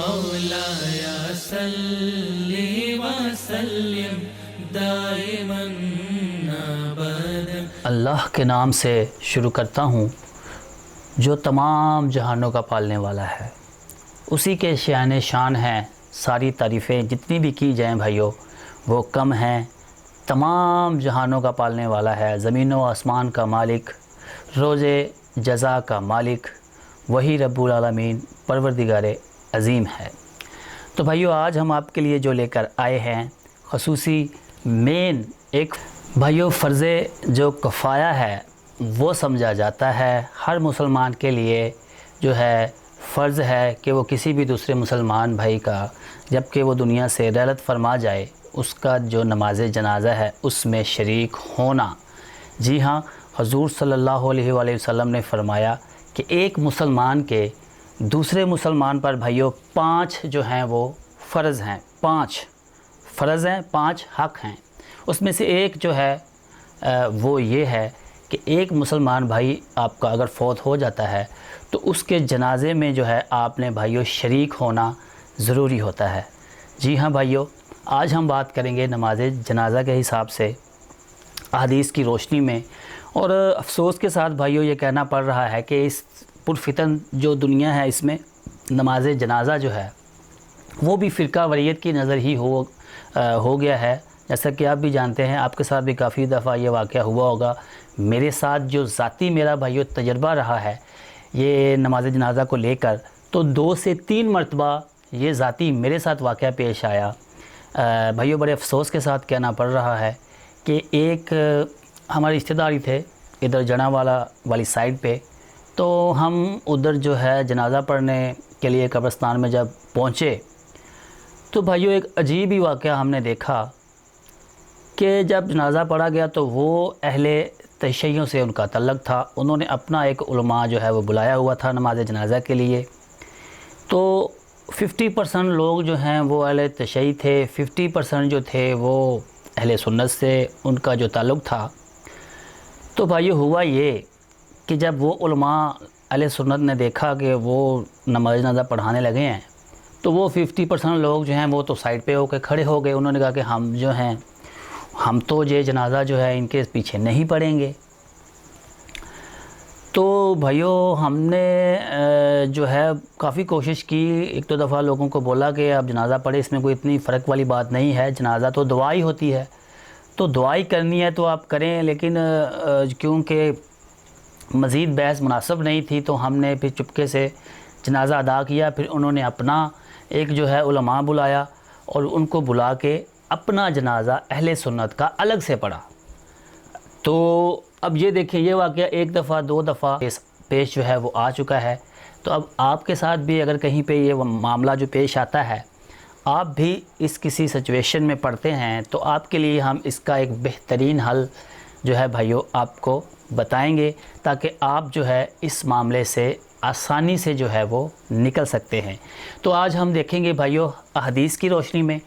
مولاي صل وسلم دائما ابدا۔ اللہ کے نام سے شروع کرتا ہوں جو تمام جہانوں کا پالنے والا ہے، اسی کے شان شان ہیں ساری تعریفیں جتنی بھی کی جائیں بھائیوں وہ کم ہیں۔ تمام جہانوں کا پالنے والا ہے، زمین و آسمان کا مالک، روز جزا کا مالک، وہی رب العالمین پروردگار عظیم ہے۔ تو بھائیوں آج ہم آپ کے لیے جو لے کر آئے ہیں خصوصی مین ایک بھائیوں فرض جو کفایہ ہے وہ سمجھا جاتا ہے ہر مسلمان کے لیے، جو ہے فرض ہے کہ وہ کسی بھی دوسرے مسلمان بھائی کا جب کہ وہ دنیا سے رحلت فرما جائے اس کا جو نماز جنازہ ہے اس میں شریک ہونا۔ جی ہاں، حضور صلی اللہ علیہ وآلہ وسلم نے فرمایا کہ ایک مسلمان کے دوسرے مسلمان پر بھائیوں 5 جو ہیں وہ فرض ہیں، 5 فرض ہیں، 5 حق ہیں۔ اس میں سے ایک جو ہے وہ یہ ہے کہ ایک مسلمان بھائی آپ کا اگر فوت ہو جاتا ہے تو اس کے جنازے میں جو ہے آپ نے بھائیوں شریک ہونا ضروری ہوتا ہے۔ جی ہاں بھائیوں، آج ہم بات کریں گے نماز جنازہ کے حساب سے احادیث کی روشنی میں، اور افسوس کے ساتھ بھائیوں یہ کہنا پڑ رہا ہے کہ اس پرفتن جو دنیا ہے اس میں نماز جنازہ جو ہے وہ بھی فرقہ واریت کی نظر ہی ہو گیا ہے۔ جیسا کہ آپ بھی جانتے ہیں، آپ کے ساتھ بھی کافی دفعہ یہ واقعہ ہوا ہوگا، میرے ساتھ جو ذاتی میرا بھائیوں تجربہ رہا ہے یہ نماز جنازہ کو لے کر، تو 2 سے 3 مرتبہ یہ ذاتی میرے ساتھ واقعہ پیش آیا۔ بھائیوں بڑے افسوس کے ساتھ کہنا پڑ رہا ہے کہ ایک ہمارے رشتہ دار ہی تھے ادھر جنا والی سائڈ پہ، تو ہم ادھر جو ہے جنازہ پڑھنے کے لیے قبرستان میں جب پہنچے تو بھائیوں ایک عجیب ہی واقعہ ہم نے دیکھا کہ جب جنازہ پڑھا گیا تو وہ اہل تشیعوں سے ان کا تعلق تھا، انہوں نے اپنا ایک علماء جو ہے وہ بلایا ہوا تھا نماز جنازہ کے لیے۔ تو 50% لوگ جو ہیں وہ اہل تشیع تھے، 50% جو تھے وہ اہل سنت سے ان کا جو تعلق تھا۔ تو بھائیو ہوا یہ کہ جب وہ علماء اہل سنت نے دیکھا کہ وہ نماز جنازہ پڑھانے لگے ہیں تو وہ 50% لوگ جو ہیں وہ تو سائڈ پہ ہو کے کھڑے ہو گئے۔ انہوں نے کہا کہ ہم جو ہیں ہم تو یہ جنازہ جو ہے ان کے پیچھے نہیں پڑھیں گے۔ تو بھائیو ہم نے جو ہے کافی کوشش کی، ایک دو دفعہ لوگوں کو بولا کہ آپ جنازہ پڑھیں، اس میں کوئی اتنی فرق والی بات نہیں ہے، جنازہ تو دعا ہی ہوتی ہے، تو دعائی کرنی ہے تو آپ کریں، لیکن کیونکہ مزید بحث مناسب نہیں تھی تو ہم نے پھر چپکے سے جنازہ ادا کیا۔ پھر انہوں نے اپنا ایک جو ہے علماء بلایا اور ان کو بلا کے اپنا جنازہ اہل سنت کا الگ سے پڑھا۔ تو اب یہ دیکھیں یہ واقعہ 1 دفعہ 2 دفعہ پیش جو ہے وہ آ چکا ہے، تو اب آپ کے ساتھ بھی اگر کہیں پہ یہ معاملہ جو پیش آتا ہے، آپ بھی اس کسی سچویشن میں پڑھتے ہیں، تو آپ کے لیے ہم اس کا ایک بہترین حل جو ہے بھائیو آپ کو بتائیں گے تاکہ آپ جو ہے اس معاملے سے آسانی سے جو ہے وہ نکل سکتے ہیں۔ تو آج ہم دیکھیں گے بھائیو احادیث کی روشنی میں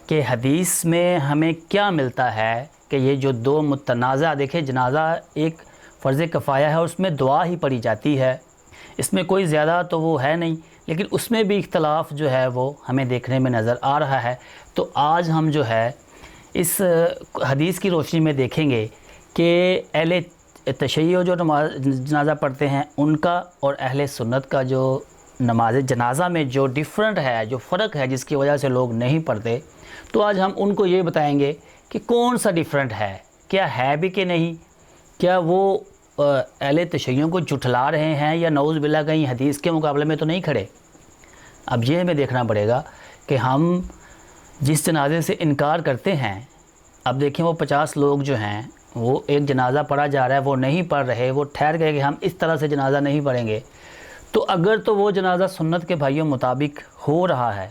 کہ حدیث میں ہمیں کیا ملتا ہے کہ یہ جو 2 متنازع، دیکھیں جنازہ ایک فرض کفایہ ہے، اس میں دعا ہی پڑھی جاتی ہے، اس میں کوئی زیادہ تو وہ ہے نہیں، لیکن اس میں بھی اختلاف جو ہے وہ ہمیں دیکھنے میں نظر آ رہا ہے۔ تو آج ہم جو ہے اس حدیث کی روشنی میں دیکھیں گے کہ اہل تشیع جو نماز جنازہ پڑھتے ہیں ان کا اور اہل سنت کا جو نماز جنازہ میں جو ڈیفرنٹ ہے، جو فرق ہے جس کی وجہ سے لوگ نہیں پڑھتے، تو آج ہم ان کو یہ بتائیں گے کہ کون سا ڈیفرنٹ ہے، کیا ہے بھی کہ نہیں، کیا وہ اہل تشیعوں کو جھٹلا رہے ہیں یا نعوذ باللہ کہیں حدیث کے مقابلے میں تو نہیں کھڑے۔ اب یہ ہمیں دیکھنا پڑے گا کہ ہم جس جنازے سے انکار کرتے ہیں، اب دیکھیں وہ 50 لوگ جو ہیں وہ ایک جنازہ پڑھا جا رہا ہے وہ نہیں پڑھ رہے، وہ ٹھہر گئے کہ ہم اس طرح سے جنازہ نہیں پڑھیں گے، تو اگر تو وہ جنازہ سنت کے بھائیوں مطابق ہو رہا ہے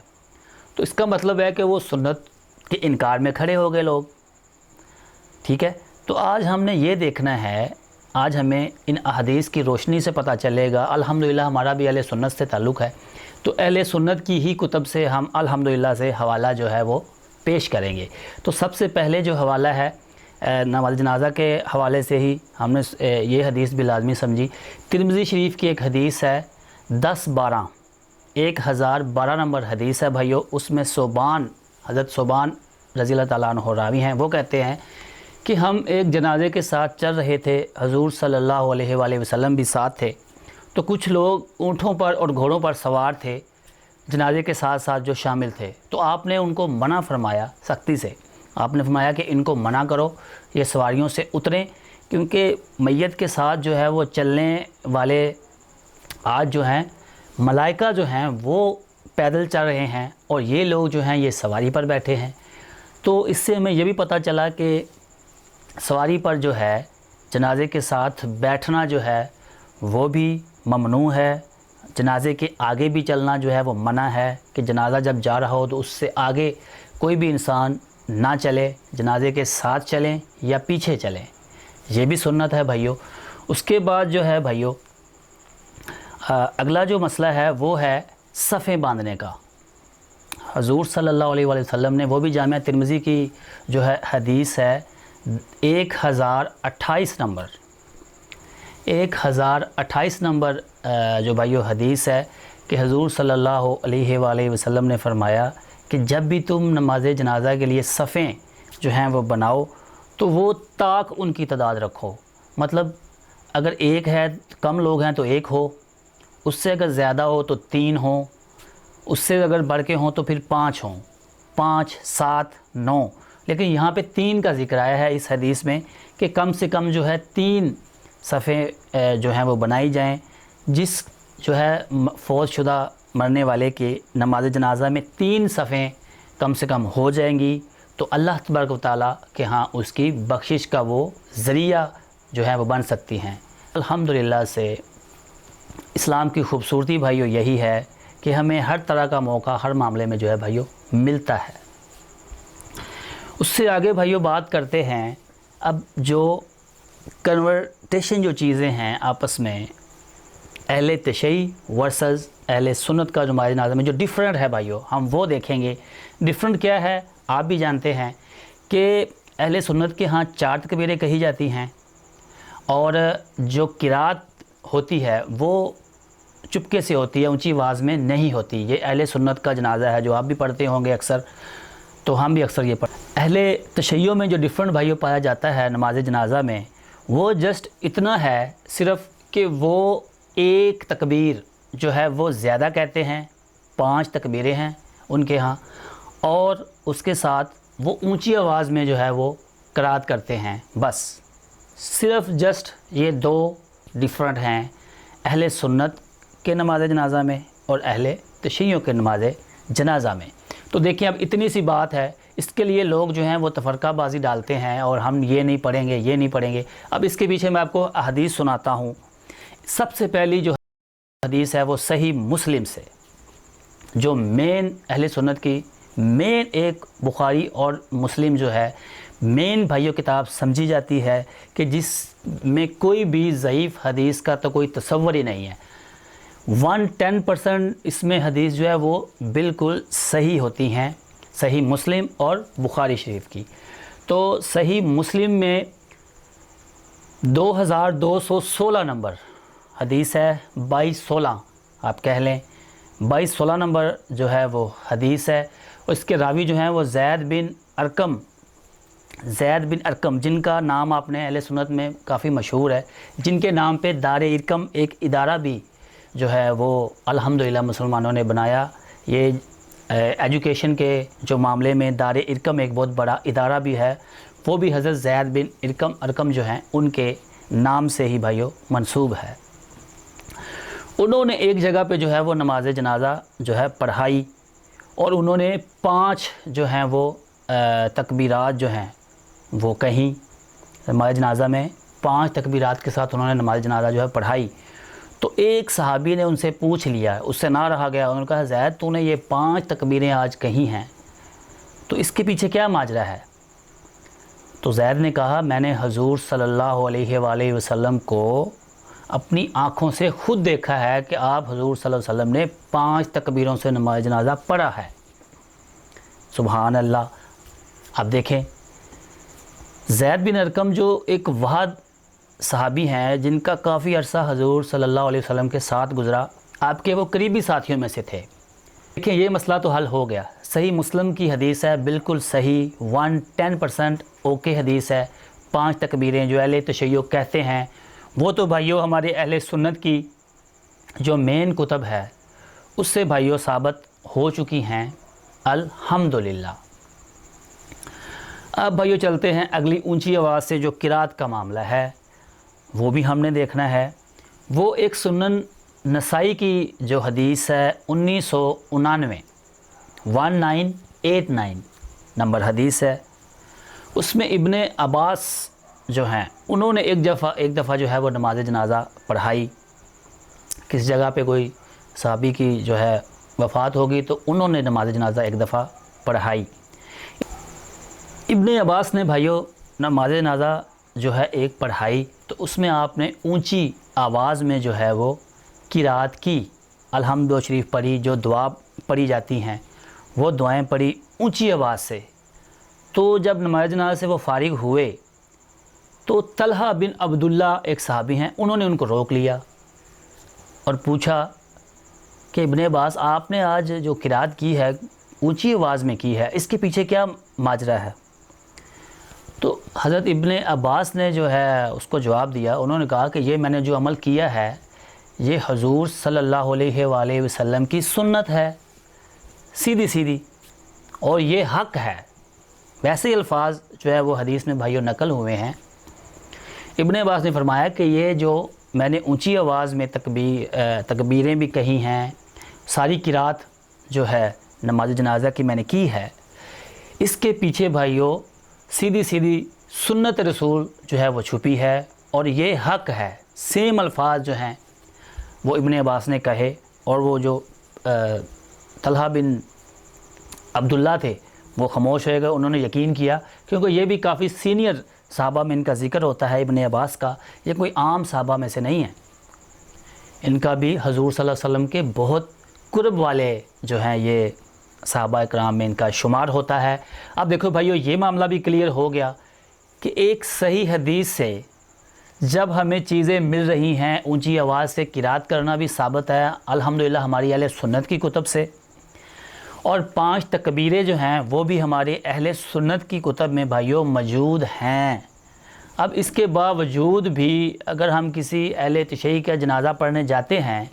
تو اس کا مطلب ہے کہ وہ سنت کے انکار میں کھڑے ہو گئے لوگ، ٹھیک ہے۔ تو آج ہم نے یہ دیکھنا ہے، آج ہمیں ان احادیث کی روشنی سے پتہ چلے گا، الحمدللہ ہمارا بھی اہل سنت سے تعلق ہے تو اہل سنت کی ہی کتب سے ہم الحمدللہ سے حوالہ جو ہے وہ پیش کریں گے۔ تو سب سے پہلے جو حوالہ ہے نماز جنازہ کے حوالے سے ہی ہم نے یہ حدیث بھی لازمی سمجھی۔ ترمذی شریف کی ایک حدیث ہے 10-12، 1012 نمبر حدیث ہے بھائیو، اس میں صوبان، حضرت صوبان رضی اللہ تعالیٰ عنہ راوی ہیں، وہ کہتے ہیں کہ ہم ایک جنازے کے ساتھ چل رہے تھے، حضور صلی اللہ علیہ وآلہ وسلم بھی ساتھ تھے، تو کچھ لوگ اونٹوں پر اور گھوڑوں پر سوار تھے جنازے کے ساتھ ساتھ جو شامل تھے، تو آپ نے ان کو منع فرمایا سختی سے، آپ نے فرمایا کہ ان کو منع کرو، یہ سواریوں سے اتریں، کیونکہ میت کے ساتھ جو ہے وہ چلنے والے آج جو ہیں ملائکہ جو ہیں وہ پیدل چل رہے ہیں اور یہ لوگ جو ہیں یہ سواری پر بیٹھے ہیں۔ تو اس سے ہمیں یہ بھی پتہ چلا کہ سواری پر جو ہے جنازے کے ساتھ بیٹھنا جو ہے وہ بھی ممنوع ہے، جنازے کے آگے بھی چلنا جو ہے وہ منع ہے کہ جنازہ جب جا رہا ہو تو اس سے آگے کوئی بھی انسان نہ چلے، جنازے کے ساتھ چلیں یا پیچھے چلیں، یہ بھی سنت ہے بھائیو۔ اس کے بعد جو ہے بھائیو اگلا جو مسئلہ ہے وہ ہے صفیں باندھنے کا۔ حضور صلی اللہ علیہ وآلہ وسلم نے، وہ بھی جامعہ ترمذی کی جو ہے حدیث ہے 1028 نمبر 1028 نمبر جو بھائیو حدیث ہے کہ حضور صلی اللہ علیہ وآلہ وسلم نے فرمایا کہ جب بھی تم نماز جنازہ کے لیے صفیں جو ہیں وہ بناؤ تو وہ طاق ان کی تعداد رکھو، مطلب اگر ایک ہے، کم لوگ ہیں تو ایک ہو، اس سے اگر زیادہ ہو تو 3 ہوں، اس سے اگر بڑھ کے ہوں تو پھر 5 ہوں، 5 7 9، لیکن یہاں پہ 3 کا ذکر آیا ہے اس حدیث میں کہ کم سے کم جو ہے 3 صفیں جو ہیں وہ بنائی جائیں، جس جو ہے فوت شدہ مرنے والے کی نماز جنازہ میں 3 صفیں کم سے کم ہو جائیں گی تو اللہ تبارک و تعالیٰ کے ہاں اس کی بخشش کا وہ ذریعہ جو ہے وہ بن سکتی ہیں۔ الحمدللہ سے اسلام کی خوبصورتی بھائیو یہی ہے کہ ہمیں ہر طرح کا موقع ہر معاملے میں جو ہے بھائیو ملتا ہے۔ اس سے آگے بھائیو بات کرتے ہیں اب جو کنورٹیشن جو چیزیں ہیں آپس میں اہل تشیع ورسز اہل سنت کا جو نماز جنازہ میں جو ڈیفرنٹ ہے بھائیو، ہم وہ دیکھیں گے۔ ڈیفرنٹ کیا ہے آپ بھی جانتے ہیں کہ اہل سنت کے ہاں 4 تکبیریں کہی جاتی ہیں اور جو قرات ہوتی ہے وہ چپکے سے ہوتی ہے، اونچی آواز میں نہیں ہوتی۔ یہ اہل سنت کا جنازہ ہے جو آپ بھی پڑھتے ہوں گے اکثر، تو ہم بھی اکثر یہ پڑھتے ہیں۔ اہل تشیع میں جو ڈیفرنٹ بھائیو پایا جاتا ہے نماز جنازہ میں، وہ جسٹ اتنا ہے صرف کہ وہ ایک تکبیر جو ہے وہ زیادہ کہتے ہیں، 5 تکبیریں ہیں ان کے ہاں، اور اس کے ساتھ وہ اونچی آواز میں جو ہے وہ قرات کرتے ہیں، بس صرف جسٹ یہ 2 ڈیفرنٹ ہیں اہل سنت کے نماز جنازہ میں اور اہل تشیع کے نماز جنازہ میں۔ تو دیکھیں اب اتنی سی بات ہے، اس کے لیے لوگ جو ہیں وہ تفرقہ بازی ڈالتے ہیں اور ہم یہ نہیں پڑھیں گے، یہ نہیں پڑھیں گے۔ اب اس کے پیچھے میں آپ کو احادیث سناتا ہوں۔ سب سے پہلی جو حدیث ہے وہ صحیح مسلم سے، جو مین اہل سنت کی مین ایک بخاری اور مسلم جو ہے مین بھائیو کتاب سمجھی جاتی ہے کہ جس میں کوئی بھی ضعیف حدیث کا تو کوئی تصور ہی نہیں ہے۔ 110% اس میں حدیث جو ہے وہ بالکل صحیح ہوتی ہیں، صحیح مسلم اور بخاری شریف کی۔ تو صحیح مسلم میں 2216 نمبر حدیث ہے، 2216 آپ کہہ لیں، 2216 نمبر جو ہے وہ حدیث ہے۔ اس کے راوی جو ہیں وہ زید بن ارقم، جن کا نام آپ نے اہل سنت میں کافی مشہور ہے، جن کے نام پہ دار ارقم ایک ادارہ بھی جو ہے وہ الحمدللہ مسلمانوں نے بنایا۔ یہ ایجوکیشن کے جو معاملے میں دار ارقم ایک بہت بڑا ادارہ بھی ہے، وہ بھی حضرت زید بن ارقم جو ہیں ان کے نام سے ہی بھائیو منسوب ہے۔ انہوں نے ایک جگہ پہ جو ہے وہ نماز جنازہ جو ہے پڑھائی اور انہوں نے 5 جو ہیں وہ تکبیرات جو ہیں وہ کہیں نماز جنازہ میں 5 تکبیرات کے ساتھ انہوں نے نماز جنازہ جو ہے پڑھائی۔ تو ایک صحابی نے ان سے پوچھ لیا، اس سے نہ رہا گیا، انہوں نے کہا زید تو نے یہ 5 تکبیریں آج کہی ہیں تو اس کے پیچھے کیا ماجرا ہے؟ تو زید نے کہا میں نے حضور صلی اللہ علیہ وآلہ وسلم کو اپنی آنکھوں سے خود دیکھا ہے کہ آپ حضور صلی اللہ علیہ وسلم نے 5 تکبیروں سے نماز جنازہ پڑھا ہے۔ سبحان اللہ۔ اب دیکھیں زید بن ارقم جو ایک واحد صحابی ہیں جن کا کافی عرصہ حضور صلی اللہ علیہ وسلم کے ساتھ گزرا، آپ کے وہ قریبی ساتھیوں میں سے تھے۔ دیکھیں یہ مسئلہ تو حل ہو گیا، صحیح مسلم کی حدیث ہے، بالکل صحیح 110% اوکے حدیث ہے۔ 5 تکبیریں جو اہل تشیع کہتے ہیں وہ تو بھائیوں ہمارے اہل سنت کی جو مین کتب ہے اس سے بھائیوں ثابت ہو چکی ہیں الحمدللہ۔ اب بھائیوں چلتے ہیں اگلی اونچی آواز سے جو قرات کا معاملہ ہے وہ بھی ہم نے دیکھنا ہے۔ وہ ایک سنن نسائی کی جو حدیث ہے 1989 نمبر حدیث ہے، اس میں ابن عباس جو ہیں انہوں نے ایک دفعہ جو ہے وہ نماز جنازہ پڑھائی۔ کس جگہ پہ کوئی صحابی کی جو ہے وفات ہوگی تو انہوں نے نماز جنازہ ایک دفعہ پڑھائی۔ ابن عباس نے بھائیوں نماز جنازہ جو ہے ایک پڑھائی تو اس میں آپ نے اونچی آواز میں جو ہے وہ قرات کی، الحمد شریف پڑھی، جو دعا پڑھی جاتی ہیں وہ دعائیں پڑھی اونچی آواز سے۔ تو جب نماز جنازہ سے وہ فارغ ہوئے تو طلحہ بن عبداللہ ایک صحابی ہیں، انہوں نے ان کو روک لیا اور پوچھا کہ ابن عباس آپ نے آج جو قرات کی ہے اونچی آواز میں کی ہے، اس کے پیچھے کیا ماجرا ہے؟ تو حضرت ابن عباس نے جو ہے اس کو جواب دیا، انہوں نے کہا کہ یہ میں نے جو عمل کیا ہے یہ حضور صلی اللہ علیہ وآلہ وسلم کی سنت ہے، سیدھی سیدھی، اور یہ حق ہے۔ ویسے ہی الفاظ جو ہے وہ حدیث میں بھائیوں نقل ہوئے ہیں۔ ابن عباس نے فرمایا کہ یہ جو میں نے اونچی آواز میں تکبیریں بھی کہی ہیں، ساری قرات جو ہے نماز جنازہ کی میں نے کی ہے، اس کے پیچھے بھائیوں سیدھی سیدھی سنت رسول جو ہے وہ چھپی ہے اور یہ حق ہے۔ سیم الفاظ جو ہیں وہ ابن عباس نے کہے اور وہ جو طلحہ بن عبداللہ تھے وہ خاموش ہو گئے، انہوں نے یقین کیا، کیونکہ یہ بھی کافی سینئر صحابہ میں ان کا ذکر ہوتا ہے۔ ابن عباس کا یہ کوئی عام صحابہ میں سے نہیں ہے، ان کا بھی حضور صلی اللہ علیہ وسلم کے بہت قرب والے جو ہیں یہ صحابہ اکرام میں ان کا شمار ہوتا ہے۔ اب دیکھو بھائیو یہ معاملہ بھی کلیئر ہو گیا کہ ایک صحیح حدیث سے جب ہمیں چیزیں مل رہی ہیں، اونچی آواز سے قرات کرنا بھی ثابت ہے الحمدللہ ہماری اہل سنت کی کتب سے، اور 5 تکبیریں جو ہیں وہ بھی ہمارے اہل سنت کی کتب میں بھائیوں موجود ہیں۔ اب اس کے باوجود بھی اگر ہم کسی اہل تشیع کا جنازہ پڑھنے جاتے ہیں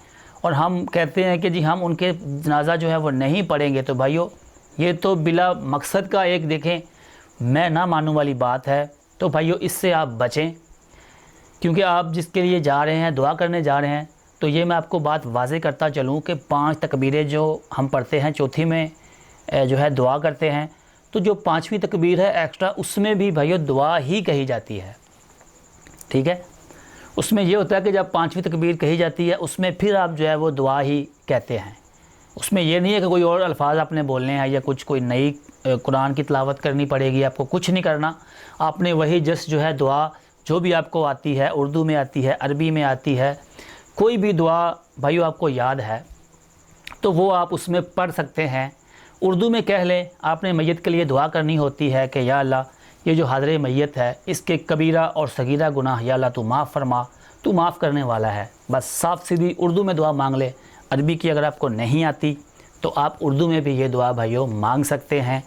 اور ہم کہتے ہیں کہ جی ہم ان کے جنازہ جو ہے وہ نہیں پڑھیں گے، تو بھائیوں یہ تو بلا مقصد کا ایک دیکھیں میں نہ مانوں والی بات ہے۔ تو بھائیوں اس سے آپ بچیں، کیونکہ آپ جس کے لیے جا رہے ہیں دعا کرنے جا رہے ہیں، تو یہ میں آپ کو بات واضح کرتا چلوں کہ 5 تکبیریں جو ہم پڑھتے ہیں، چوتھی میں جو ہے دعا کرتے ہیں، تو جو 5ویں تکبیر ہے ایکسٹرا اس میں بھی بھائیو دعا ہی کہی جاتی ہے، ٹھیک ہے؟ اس میں یہ ہوتا ہے کہ جب 5ویں تکبیر کہی جاتی ہے اس میں پھر آپ جو ہے وہ دعا ہی کہتے ہیں، اس میں یہ نہیں ہے کہ کوئی اور الفاظ آپ نے بولنے ہیں یا کوئی نئی قرآن کی تلاوت کرنی پڑے گی، آپ کو کچھ نہیں کرنا، آپ نے وہی جس جو ہے دعا جو بھی آپ کو آتی ہے، اردو میں آتی ہے، عربی میں آتی ہے، کوئی بھی دعا بھائیو آپ کو یاد ہے تو وہ آپ اس میں پڑھ سکتے ہیں۔ اردو میں کہہ لیں، آپ نے میت کے لیے دعا کرنی ہوتی ہے کہ یا اللہ یہ جو حاضر میت ہے اس کے کبیرہ اور صغیرہ گناہ یا اللہ تو معاف فرما، تو معاف کرنے والا ہے، بس صاف سیدھی اردو میں دعا مانگ لے۔ عربی کی اگر آپ کو نہیں آتی تو آپ اردو میں بھی یہ دعا بھائیو مانگ سکتے ہیں۔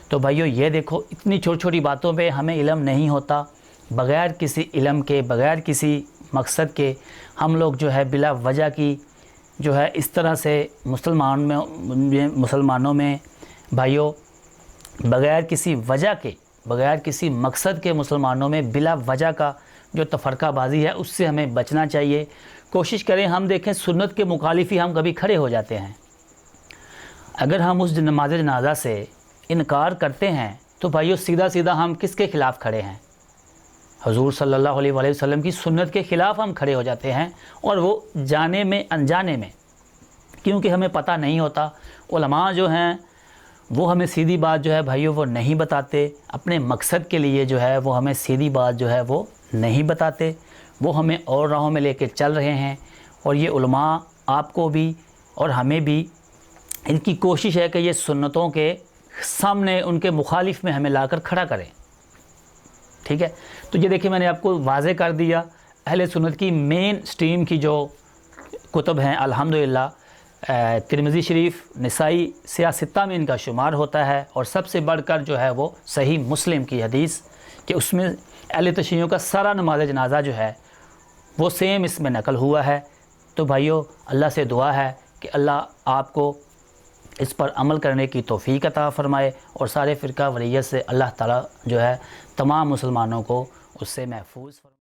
تو بھائیو یہ دیکھو اتنی چھوٹی چھوٹی باتوں پہ ہمیں علم نہیں ہوتا، بغیر کسی علم کے، بغیر کسی مقصد کے ہم لوگ جو ہے بلا وجہ کی جو ہے اس طرح سے مسلمانوں میں بھائیو بغیر کسی وجہ کے، بغیر کسی مقصد کے مسلمانوں میں بلا وجہ کا جو تفرقہ بازی ہے اس سے ہمیں بچنا چاہیے۔ کوشش کریں، ہم دیکھیں سنت کے مخالف ہی ہم کبھی کھڑے ہو جاتے ہیں، اگر ہم اس نماز جنازہ سے انکار کرتے ہیں تو بھائیو سیدھا سیدھا ہم کس کے خلاف کھڑے ہیں؟ حضور صلی اللہ علیہ وآلہ وسلم کی سنت کے خلاف ہم کھڑے ہو جاتے ہیں، اور وہ جانے میں انجانے میں، کیونکہ ہمیں پتہ نہیں ہوتا۔ علماء جو ہیں وہ ہمیں سیدھی بات جو ہے بھائیو وہ نہیں بتاتے، اپنے مقصد کے لیے جو ہے وہ ہمیں سیدھی بات جو ہے وہ نہیں بتاتے، وہ ہمیں اور راہوں میں لے کے چل رہے ہیں۔ اور یہ علماء آپ کو بھی اور ہمیں بھی ان کی کوشش ہے کہ یہ سنتوں کے سامنے ان کے مخالف میں ہمیں لا کر کھڑا کریں، ٹھیک ہے؟ تو یہ دیکھیں میں نے آپ کو واضح کر دیا اہل سنت کی مین سٹریم کی جو کتب ہیں الحمدللہ، ترمذی شریف، نسائی، سیاہ ستہ میں ان کا شمار ہوتا ہے، اور سب سے بڑھ کر جو ہے وہ صحیح مسلم کی حدیث کہ اس میں اہل تشیعوں کا سارا نماز جنازہ جو ہے وہ سیم اس میں نقل ہوا ہے۔ تو بھائیو، اللہ سے دعا ہے کہ اللہ آپ کو اس پر عمل کرنے کی توفیق عطا فرمائے، اور سارے فرقہ واریت سے اللہ تعالیٰ جو ہے تمام مسلمانوں کو اس سے محفوظ فرمائے۔